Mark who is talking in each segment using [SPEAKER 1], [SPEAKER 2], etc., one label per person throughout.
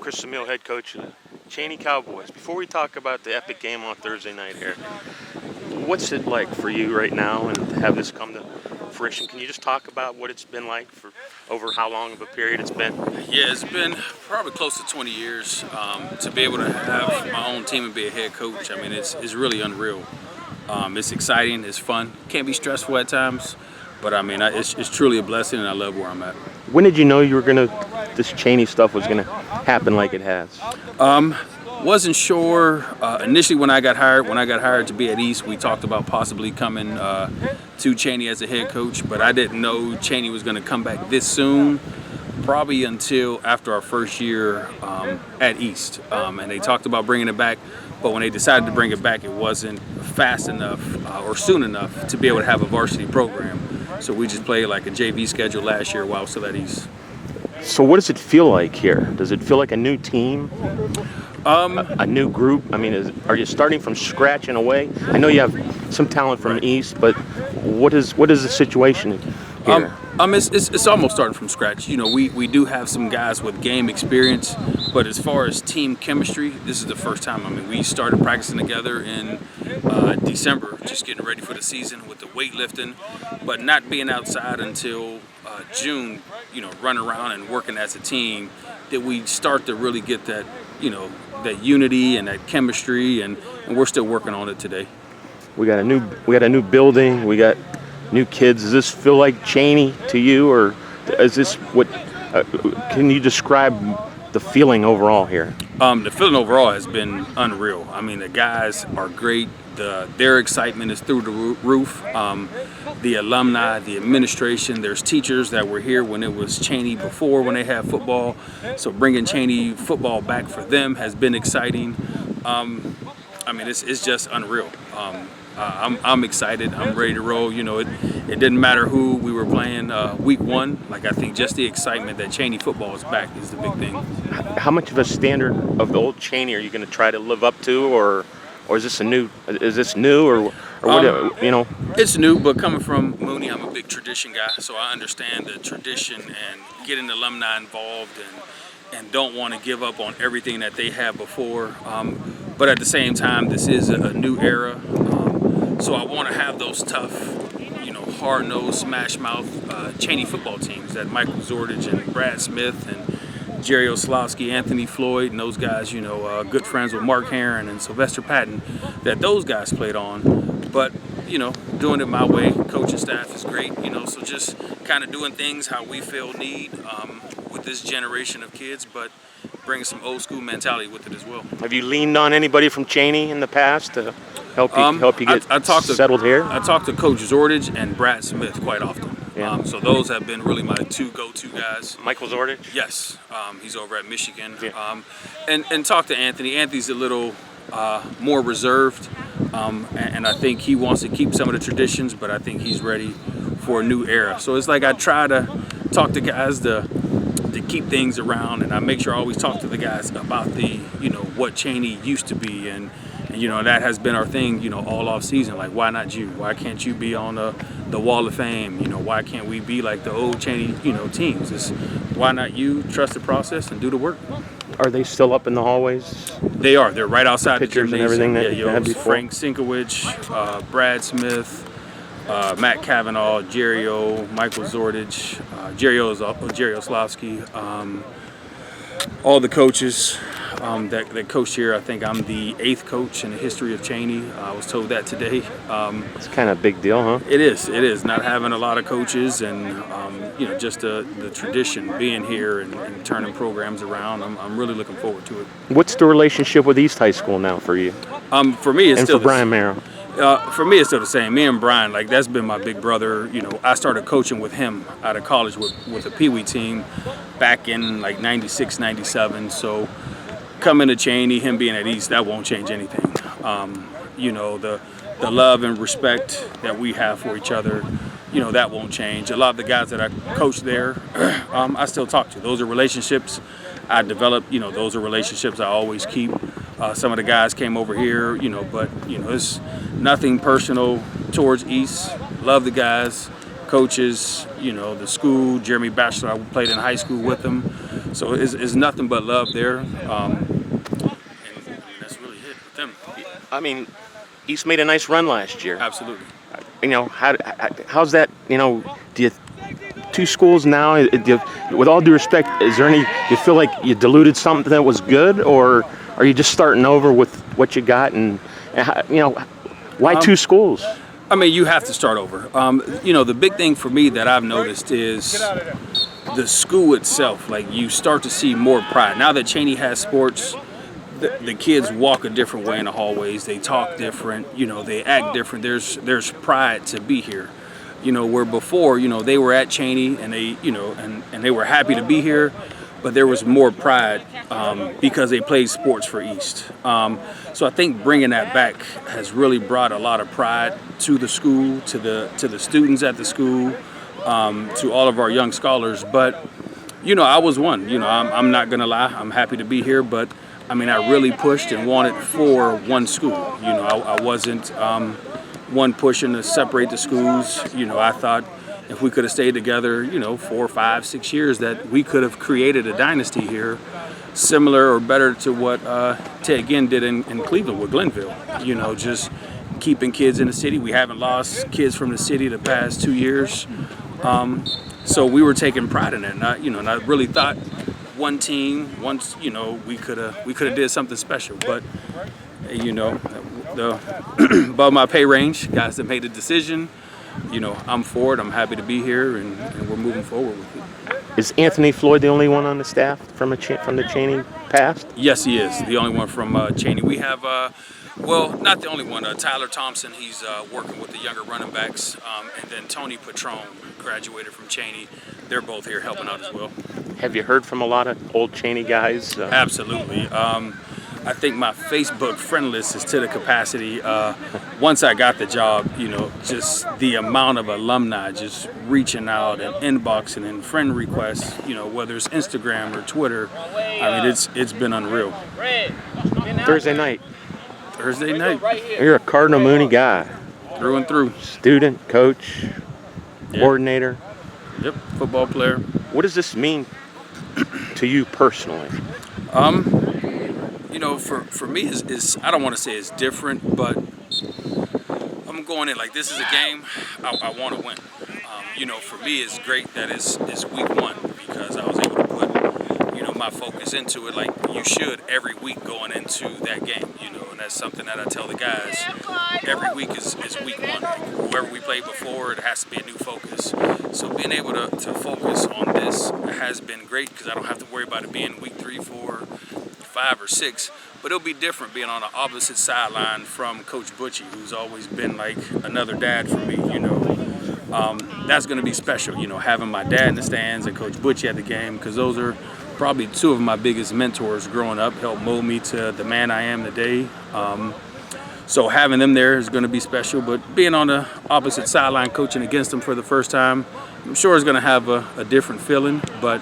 [SPEAKER 1] Amill, head coach of the Chaney Cowboys. Before we talk about the epic game on Thursday night here, what's it like for you right now and to have this come to fruition? Can you just talk about what it's been like for over how long of a period it's been?
[SPEAKER 2] Yeah, it's been probably close to 20 years. To be able to have my own team and be a head coach, I mean, it's really unreal. It's exciting, it's fun. Can be stressful at times, but I mean, it's truly a blessing, and I love where I'm at.
[SPEAKER 1] When did you know you were this Chaney stuff was gonna happen like it has?
[SPEAKER 2] Wasn't sure initially when I got hired to be at East. We talked about possibly coming to Chaney as a head coach, but I didn't know Chaney was going to come back this soon, probably until after our first year at East. And they talked about bringing it back, but when they decided to bring it back, it wasn't fast enough or soon enough to be able to have a varsity program. So we just played like a JV schedule last year while still at East.
[SPEAKER 1] So what does it feel like here? Does it feel like a new team? A new group? I mean, are you starting from scratch in a way? I know you have some talent from East, but what is the situation here?
[SPEAKER 2] It's almost starting from scratch. You know, we do have some guys with game experience, but as far as team chemistry, this is the first time. I mean, we started practicing together in December, just getting ready for the season with the weightlifting, but not being outside until June, you know, running around and working as a team, that we start to really get that, you know, that unity and that chemistry, and we're still working on it today.
[SPEAKER 1] We got a new building, we got new kids. Does this feel like Chaney to you, or is this what? Can you describe the feeling overall here?
[SPEAKER 2] The feeling overall has been unreal. I mean, the guys are great. Their excitement is through the roof. The alumni, the administration, there's teachers that were here when it was Chaney before, when they had football. So bringing Chaney football back for them has been exciting. I mean, it's just unreal. I'm excited. I'm ready to roll. You know, it didn't matter who we were playing week one. Like, I think just the excitement that Chaney football is back is the big thing.
[SPEAKER 1] How much of a standard of the old Chaney are you going to try to live up to, or is this new, or what, you know?
[SPEAKER 2] It's new, but coming from Mooney, I'm a big tradition guy, so I understand the tradition and getting the alumni involved, and don't want to give up on everything that they had before. But at the same time, this is a new era, so I want to have those tough, you know, hard-nosed, smash-mouth Chaney football teams that Michael Zordich and Brad Smith and Jerry Oslavsky, Anthony Floyd, and those guys, you know, good friends with Mark Heron and Sylvester Patton, that those guys played on. But, you know, doing it my way, coaching staff is great, you know, so just kind of doing things how we feel need with this generation of kids, but bringing some old school mentality with it as well.
[SPEAKER 1] Have you leaned on anybody from Chaney in the past to help you get settled here?
[SPEAKER 2] I talked to Coach Zordich and Brad Smith quite often.
[SPEAKER 1] Yeah.
[SPEAKER 2] So those have been really my two go-to guys.
[SPEAKER 1] Michael Zordich?
[SPEAKER 2] Yes, he's over at Michigan.
[SPEAKER 1] Yeah.
[SPEAKER 2] And talk to Anthony. Anthony's a little more reserved, and I think he wants to keep some of the traditions, but I think he's ready for a new era. So it's like I try to talk to guys to keep things around, and I make sure I always talk to the guys about the, you know, what Chaney used to be, and you know, that has been our thing, you know, all off season. Like, why not you? Why can't you be on the Wall of Fame? You know, why can't we be like the old Chaney, you know, teams? Why not you trust the process and do the work?
[SPEAKER 1] Are they still up in the hallways?
[SPEAKER 2] They are. They're right outside the
[SPEAKER 1] pictures and everything that you had before?
[SPEAKER 2] Frank Sinkowicz, Brad Smith, Matt Cavanaugh, Jerry O, Michael Zordich, Jerry Oslavsky, all the coaches that coached here. I think I'm the 8th coach in the history of Chaney. I was told that today.
[SPEAKER 1] It's kind of a big deal, huh?
[SPEAKER 2] It is. Not having a lot of coaches, and you know, just the tradition being here and turning programs around. I'm really looking forward to it.
[SPEAKER 1] What's the relationship with East High School now for you?
[SPEAKER 2] For me, it's
[SPEAKER 1] and
[SPEAKER 2] still
[SPEAKER 1] for Brian Merrill.
[SPEAKER 2] For me, it's still the same. Me and Brian, like, that's been my big brother. You know, I started coaching with him out of college with a Pee Wee team back in like 96, 97. So coming to Chaney, him being at East, that won't change anything. You know, the love and respect that we have for each other, you know, that won't change. A lot of the guys that I coached there, I still talk to. Those are relationships I developed. You know, those are relationships I always keep. Some of the guys came over here, you know, but, you know, it's nothing personal towards East. Love the guys, coaches, you know, the school. Jeremy Batchelor, I played in high school with him. So it's nothing but love there. And that's really it with them.
[SPEAKER 1] I mean, East made a nice run last year.
[SPEAKER 2] Absolutely.
[SPEAKER 1] You know, how's that? You know, do you two schools now? With all due respect, is there any? Do you feel like you diluted something that was good, or are you just starting over with what you got? And you know, why two schools?
[SPEAKER 2] I mean, you have to start over. You know, the big thing for me that I've noticed is the school itself. Like, you start to see more pride now that Chaney has sports. The kids walk a different way in the hallways. They talk different. You know, they act different. There's pride to be here. You know, where before, you know, they were at Chaney and they, you know, and they were happy to be here, but there was more pride because they played sports for East. So I think bringing that back has really brought a lot of pride to the school, to the students at the school, to all of our young scholars. But, you know, I was one. You know, I'm not gonna lie. I'm happy to be here, but I mean, I really pushed and wanted for one school. You know, I wasn't one pushing to separate the schools. You know, I thought if we could have stayed together, you know, 4, 5, 6 years, that we could have created a dynasty here, similar or better to what Ted Ginn did in Cleveland with Glenville. You know, just keeping kids in the city. We haven't lost kids from the city the past 2 years. So we were taking pride in it. And I really thought one team, once, you know, we could have did something special. But, you know, the above my pay range, guys that made a decision, you know, I'm for it. I'm happy to be here, and we're moving forward with it.
[SPEAKER 1] Is Anthony Floyd the only one on the staff from the Chaney past?
[SPEAKER 2] Yes, he is the only one from Chaney. We have, well, not the only one. Tyler Thompson, he's working with the younger running backs, and then Tony Patron graduated from Chaney. They're both here helping out as well.
[SPEAKER 1] Have you heard from a lot of old Chaney guys?
[SPEAKER 2] Absolutely. I think my Facebook friend list is to the capacity. Once I got the job, you know, just the amount of alumni just reaching out and inboxing and friend requests, you know, whether it's Instagram or Twitter. I mean, it's been unreal.
[SPEAKER 1] Thursday night.
[SPEAKER 2] You're
[SPEAKER 1] a Cardinal Mooney guy.
[SPEAKER 2] Through and through.
[SPEAKER 1] Student, coach, coordinator.
[SPEAKER 2] Yep, football player.
[SPEAKER 1] What does this mean to you personally?
[SPEAKER 2] You know, for me, is I don't want to say it's different, but I'm going in like this is a game I want to win. You know, for me, it's great that it's week 1 because I was able to put, you know, my focus into it like you should every week going into that game. You know, and that's something that I tell the guys. Every week is week 1. Whoever we played before, it has to be a new focus. So being able to focus on this has been great because I don't have to worry about it being week 3, 4, 5, or 6. But it'll be different being on the opposite sideline from Coach Butchie, who's always been like another dad for me. You know, that's going to be special. You know, having my dad in the stands and Coach Butchie at the game, because those are probably 2 of my biggest mentors growing up. Helped mold me to the man I am today. So having them there is going to be special, but being on the opposite sideline coaching against them for the first time, I'm sure is going to have a different feeling, but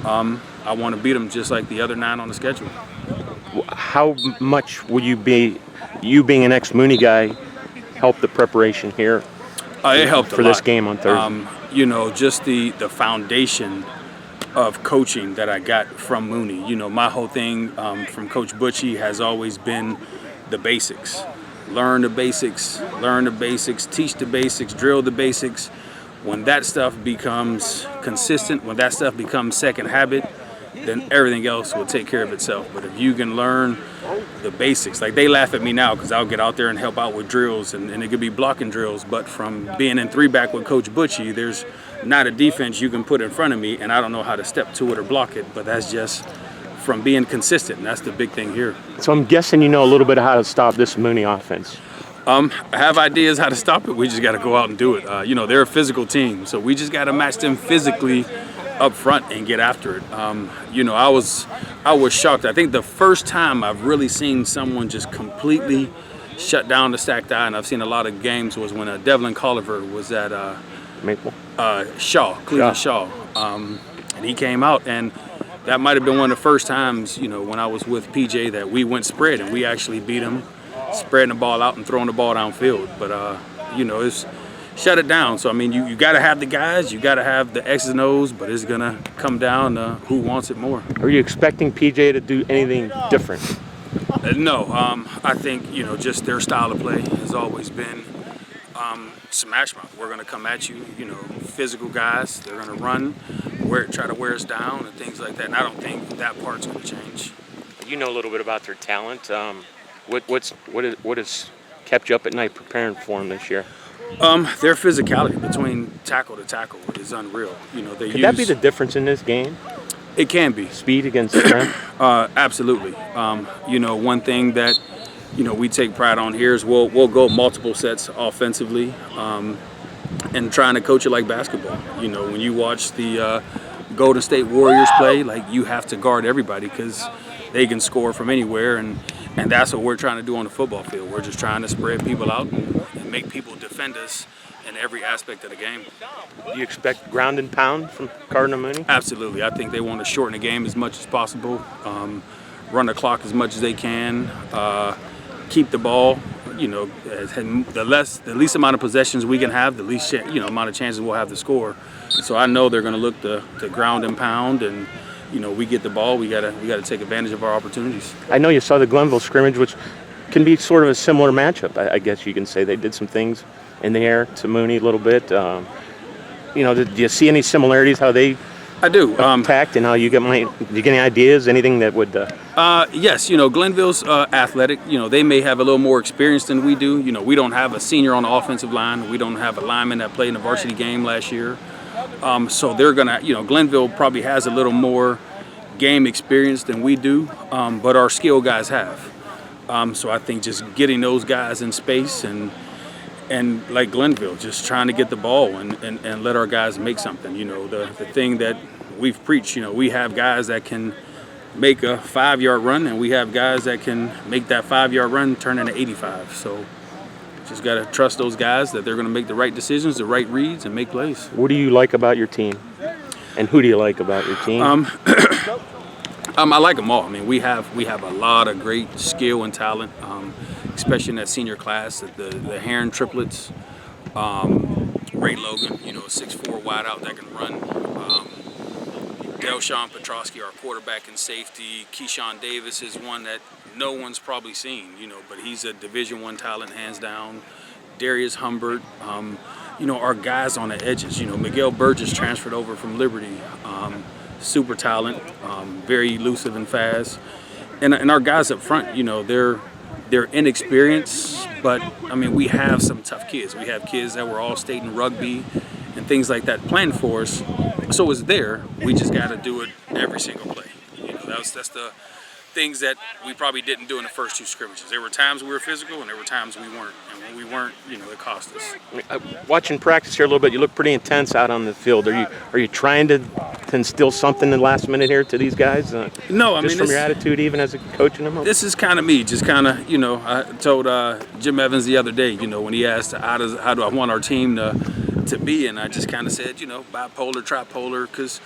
[SPEAKER 2] I want to beat them just like the other 9 on the schedule.
[SPEAKER 1] How much will you being an ex-Mooney guy, help the preparation here?
[SPEAKER 2] It helped
[SPEAKER 1] for this game on Thursday.
[SPEAKER 2] You know, just the foundation of coaching that I got from Mooney. You know, my whole thing from Coach Butchie has always been the basics. Learn the basics, teach the basics, drill the basics. When that stuff becomes consistent, when that stuff becomes second habit, then everything else will take care of itself. But if you can learn the basics, like they laugh at me now because I'll get out there and help out with drills, and it could be blocking drills, but from being in 3-back with Coach Butchie, there's not a defense you can put in front of me, and I don't know how to step to it or block it, but that's just from being consistent, and that's the big thing here.
[SPEAKER 1] So I'm guessing you know a little bit of how to stop this Mooney offense.
[SPEAKER 2] I have ideas how to stop it. We just got to go out and do it. You know, they're a physical team, so we just got to match them physically up front and get after it. You know, I was shocked. I think the first time I've really seen someone just completely shut down the stacked eye, and I've seen a lot of games, was when Devlin Colliver was at
[SPEAKER 1] Maple?
[SPEAKER 2] Cleveland Shaw. And he came out, and that might have been one of the first times, you know, when I was with PJ that we went spread and we actually beat him, spreading the ball out and throwing the ball downfield. But, you know, shut it down. So I mean, you got to have the guys, you got to have the X's and O's, but it's gonna come down to who wants it more.
[SPEAKER 1] Are you expecting PJ to do anything different?
[SPEAKER 2] No, I think just their style of play has always been smash mouth. We're gonna come at you, physical guys. They're gonna run, try to wear us down and things like that. And I don't think that part's gonna change.
[SPEAKER 1] You know a little bit about their talent. What has kept you up at night preparing for them this year?
[SPEAKER 2] Their physicality between tackle to tackle is unreal.
[SPEAKER 1] Could that be the difference in this game?
[SPEAKER 2] It can be.
[SPEAKER 1] Speed against strength?
[SPEAKER 2] Absolutely. One thing that we take pride on here is we'll go multiple sets offensively, and trying to coach it like basketball. When you watch the Golden State Warriors play, like, you have to guard everybody because they can score from anywhere, and that's what we're trying to do on the football field. We're just trying to spread people out and make people defend us in every aspect of the game.
[SPEAKER 1] Do you expect ground and pound from Cardinal Mooney?
[SPEAKER 2] Absolutely. I think they want to shorten the game as much as possible, run the clock as much as they can, keep the ball. The least amount of possessions we can have, the least amount of chances we'll have to score. So I know they're going to look to ground and pound, and we get the ball. We gotta take advantage of our opportunities.
[SPEAKER 1] I know you saw the Glenville scrimmage, which can be sort of a similar matchup. I guess you can say they did some things in the air to Mooney a little bit. Do you see any similarities how they?
[SPEAKER 2] I do.
[SPEAKER 1] Attacked and how you get do you get any ideas? Anything that would?
[SPEAKER 2] Yes, Glenville's athletic. They may have a little more experience than we do. We don't have a senior on the offensive line. We don't have a lineman that played in the varsity game last year. So they're gonna, Glenville probably has a little more game experience than we do, but our skill guys have. So I think just getting those guys in space and like Glenville, just trying to get the ball and let our guys make something. The thing that we've preached, we have guys that can make a 5-yard run, and we have guys that can make that 5-yard run turn into 85. So just got to trust those guys that they're going to make the right decisions, the right reads, and make plays.
[SPEAKER 1] What do you like about your team? And who do you like about your team?
[SPEAKER 2] I like them all. I mean, we have a lot of great skill and talent, especially in that senior class. The Heron triplets, Ray Logan, 6'4" wideout that can run. Delshawn Petrosky, our quarterback and safety. Keyshawn Davis is one that no one's probably seen, but he's a Division I talent, hands down. Darius Humbert, our guys on the edges. Miguel Burgess transferred over from Liberty, super talent, very elusive and fast. And our guys up front, they're inexperienced, but I mean, we have some tough kids. We have kids that were all state in rugby and things like that playing for us. So it's there. We just got to do it every single play. That's the things that we probably didn't do in the first 2 scrimmages. There were times we were physical, and there were times we weren't. And when we weren't, it cost us.
[SPEAKER 1] Watching practice here a little bit, you look pretty intense out on the field. Are you trying to instill something in the last minute here to these guys?
[SPEAKER 2] No, I mean,
[SPEAKER 1] just from your attitude, even as a coaching them.
[SPEAKER 2] This is kind of me. Just kind of, I told Jim Evans the other day, when he asked how do I want our team to be, and I just kind of said, bipolar, tripolar, because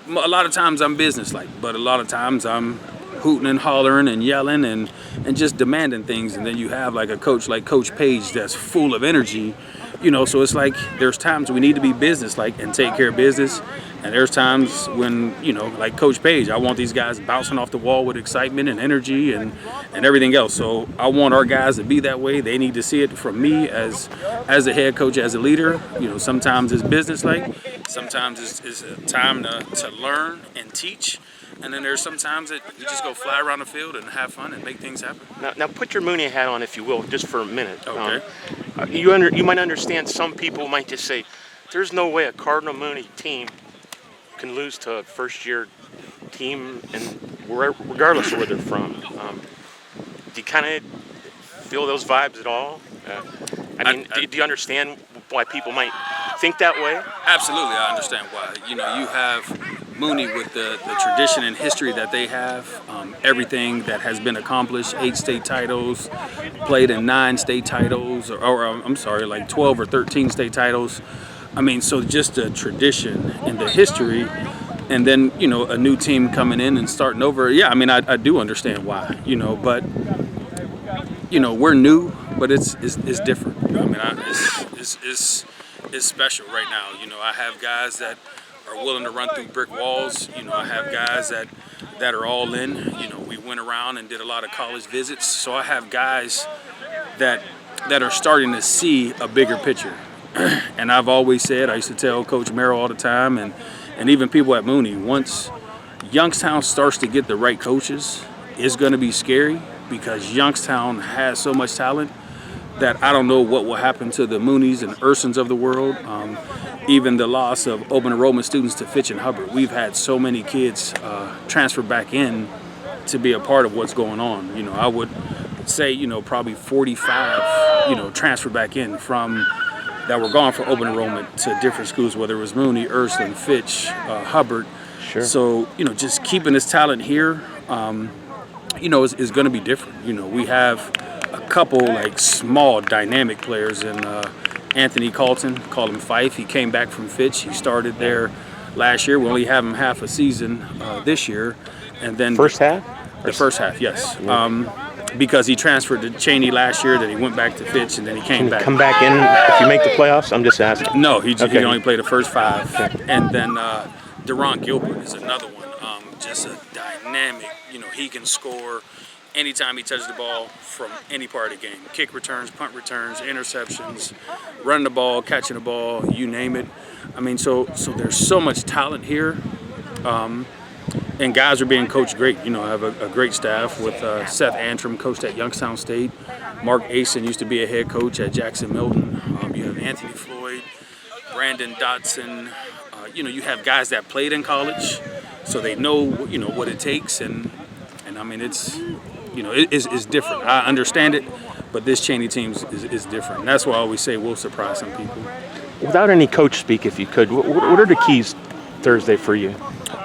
[SPEAKER 2] a lot of times I'm businesslike, but a lot of times I'm hooting and hollering and yelling and just demanding things. And then you have like a coach like Coach Page that's full of energy, so it's like there's times we need to be businesslike and take care of business, and there's times when, like Coach Page, I want these guys bouncing off the wall with excitement and energy and everything else. So I want our guys to be that way. They need to see it from me as a head coach, as a leader. Sometimes it's businesslike, sometimes it's time to learn and teach. And then there's some times that you just go fly around the field and have fun and make things happen.
[SPEAKER 1] Now put your Mooney hat on, if you will, just for a minute.
[SPEAKER 2] Okay.
[SPEAKER 1] You might understand some people might just say, there's no way a Cardinal Mooney team can lose to a first-year team, and regardless of where they're from. Do you kind of feel those vibes at all? Do you understand why people might think that way?
[SPEAKER 2] Absolutely, I understand why. You have Mooney with the tradition and history that they have, everything that has been accomplished, 8 state titles, played in 9 state titles, like 12 or 13 state titles. I mean, so just the tradition and the history, and then, a new team coming in and starting over. Yeah, I mean, I do understand why, but, we're new, but it's different. I mean, is special right now. You know, I have guys that are willing to run through brick walls. You know, I have guys that are all in. You know, we went around and did a lot of college visits, so I have guys that are starting to see a bigger picture. And I've always said, I used to tell Coach Merrill all the time, and even people at Mooney, once Youngstown starts to get the right coaches, it's going to be scary because Youngstown has so much talent that I don't know what will happen to the Mooneys and Ursons of the world. Even the loss of open enrollment students to Fitch and Hubbard. We've had so many kids transfer back in to be a part of what's going on. You know, I would say, you know, probably 45, you know, transfer back in from that were gone for open enrollment to different schools, whether it was Mooney, Ursuline, Fitch, Hubbard.
[SPEAKER 1] Sure.
[SPEAKER 2] So, you know, just keeping this talent here, you know, is going to be different. You know, we have a couple like small dynamic players in Anthony Carlton, call him Fife. He came back from Fitch. He started there last year. We only have him half a season this year. And then
[SPEAKER 1] First half?
[SPEAKER 2] The first half, yes. Because he transferred to Chaney last year, then he went back to Fitch, and then he came back.
[SPEAKER 1] Come back in if you make the playoffs? I'm just asking.
[SPEAKER 2] No, he
[SPEAKER 1] Okay.
[SPEAKER 2] only played the first 5. And then Deron Gilbert is another one. Just a dynamic, you know, he can score anytime he touches the ball from any part of the game. Kick returns, punt returns, interceptions, running the ball, catching the ball, you name it. I mean, so there's so much talent here. And guys are being coached great. You know, I have a great staff with Seth Antrim, coached at Youngstown State. Mark Asen used to be a head coach at Jackson Milton. You have Anthony Floyd, Brandon Dotson. You know, you have guys that played in college, so they know, you know, what it takes. And I mean, it's, you know, it's different. I understand it, but this Chaney team is different. And that's why I always say we'll surprise some people.
[SPEAKER 1] Without any coach speak, if you could, what are the keys Thursday for you?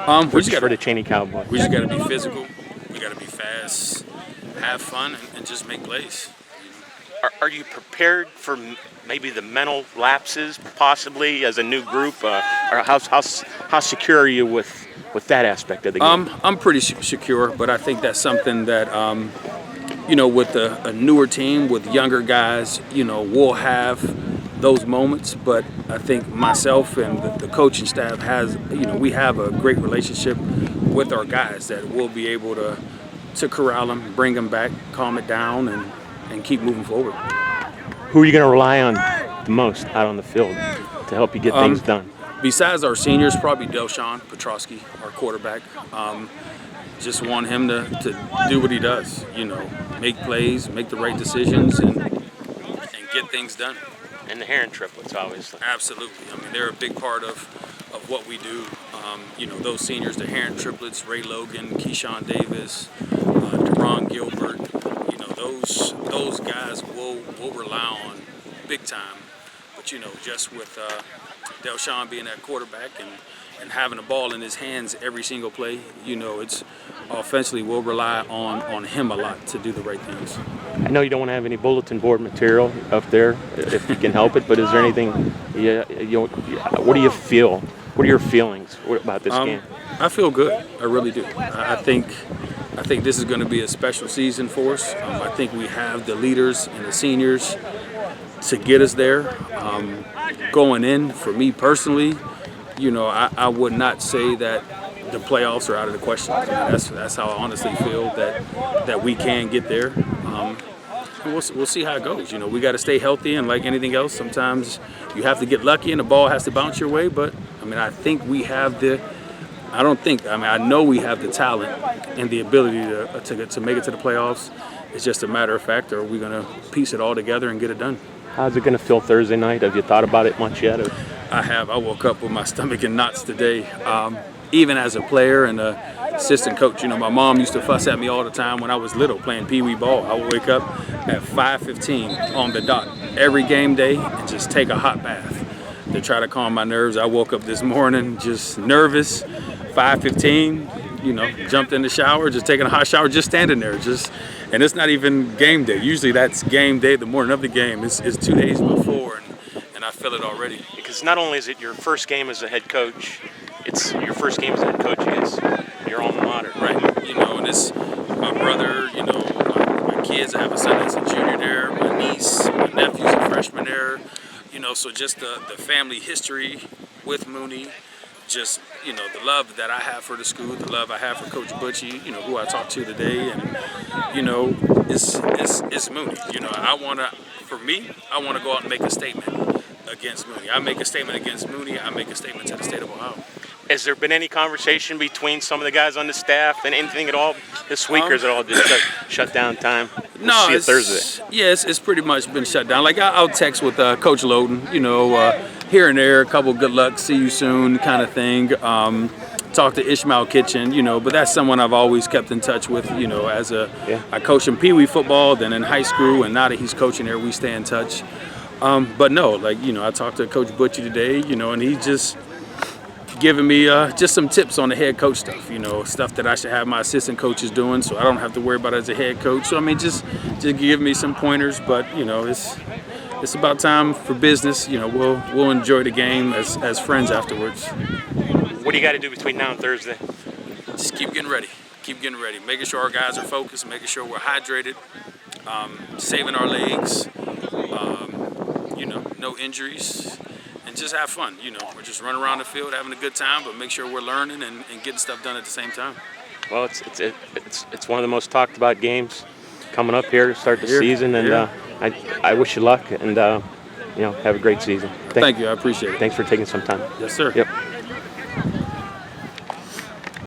[SPEAKER 2] We just
[SPEAKER 1] For the Chaney Cowboys.
[SPEAKER 2] We just got to be physical. We got to be fast, have fun, and just make plays.
[SPEAKER 1] Are you prepared for maybe the mental lapses, possibly, as a new group? Or how secure are you with that aspect of the game?
[SPEAKER 2] I'm pretty secure, but I think that's something that, you know, with a newer team, with younger guys, you know, we'll have those moments. But I think myself and the coaching staff we have a great relationship with our guys that we'll be able to corral them, bring them back, calm it down, and keep moving forward.
[SPEAKER 1] Who are you going to rely on the most out on the field to help you get things done?
[SPEAKER 2] Besides our seniors, probably Delshawn Petrosky, our quarterback. Just want him to do what he does, you know, make plays, make the right decisions, and get things done.
[SPEAKER 1] And the Heron triplets, obviously.
[SPEAKER 2] Absolutely. I mean, they're a big part of what we do. You know, those seniors, the Heron triplets, Ray Logan, Keyshawn Davis, Deron Gilbert, you know, those guys we'll rely on big time. But, you know, just with Delshawn being that quarterback and having the ball in his hands every single play, you know, it's offensively we'll rely on him a lot to do the right things.
[SPEAKER 1] I know you don't want to have any bulletin board material up there if you can help it, but is there anything, what do you feel? What are your feelings about this game?
[SPEAKER 2] I feel good. I really do. I think this is going to be a special season for us. I think we have the leaders and the seniors to get us there. Going in, for me personally, you know, I would not say that the playoffs are out of the question. I mean, that's how I honestly feel that we can get there. And we'll see how it goes. You know, we got to stay healthy, and like anything else, sometimes you have to get lucky and the ball has to bounce your way. But I mean, I think we have I know we have the talent and the ability to make it to the playoffs. It's just a matter of fact, are we going to piece it all together and get it done?
[SPEAKER 1] How's it going to feel Thursday night? Have you thought about it much yet? Or?
[SPEAKER 2] I have. I woke up with my stomach in knots today. Even as a player and an assistant coach, you know, my mom used to fuss at me all the time when I was little playing pee-wee ball. I would wake up at 5:15 on the dot every game day and just take a hot bath to try to calm my nerves. I woke up this morning just nervous, 5:15, you know, jumped in the shower, just taking a hot shower, just standing there, and it's not even game day. Usually that's game day, the morning of the game. It's 2 days before, and I feel it already.
[SPEAKER 1] Because not only is it your first game as a head coach, it's your first game as a head coach against your alma mater.
[SPEAKER 2] Right. You know, and it's my brother, you know, my kids. I have a son that's a junior there, my niece, my nephew's a freshman there. You So just the family history with Mooney, just, the love that I have for the school, the love I have for Coach Butchie, who I talked to today, and, it's Mooney. I want to go out and make a statement against Mooney. I make a statement against Mooney. I make a statement to the state of Ohio.
[SPEAKER 1] Has there been any conversation between some of the guys on the staff and anything at all this week, or is it all just shut down time?
[SPEAKER 2] No,
[SPEAKER 1] see you Thursday.
[SPEAKER 2] Yeah, it's pretty much been shut down. Like I'll text with Coach Loden, here and there, a couple good luck, see you soon kind of thing. Talk to Ishmael Kitchen, but that's someone I've always kept in touch with, as I coached in Pee Wee football, then in high school, and now that he's coaching there, we stay in touch. But no, I talked to Coach Butchie today, and he just giving me just some tips on the head coach stuff, stuff that I should have my assistant coaches doing, so I don't have to worry about it as a head coach. So just give me some pointers. But it's about time for business. We'll enjoy the game as friends afterwards.
[SPEAKER 1] What do you got to do between now and Thursday?
[SPEAKER 2] Just keep getting ready, making sure our guys are focused, making sure we're hydrated, saving our legs, no injuries. And just have fun, We're just running around the field, having a good time, but make sure we're learning and getting stuff done at the same time.
[SPEAKER 1] Well, it's one of the most talked about games coming up here to start the season, and I wish you luck, and have a great season.
[SPEAKER 2] Thank you, I appreciate it.
[SPEAKER 1] Thanks for taking some time.
[SPEAKER 2] Yes, sir.
[SPEAKER 1] Yep.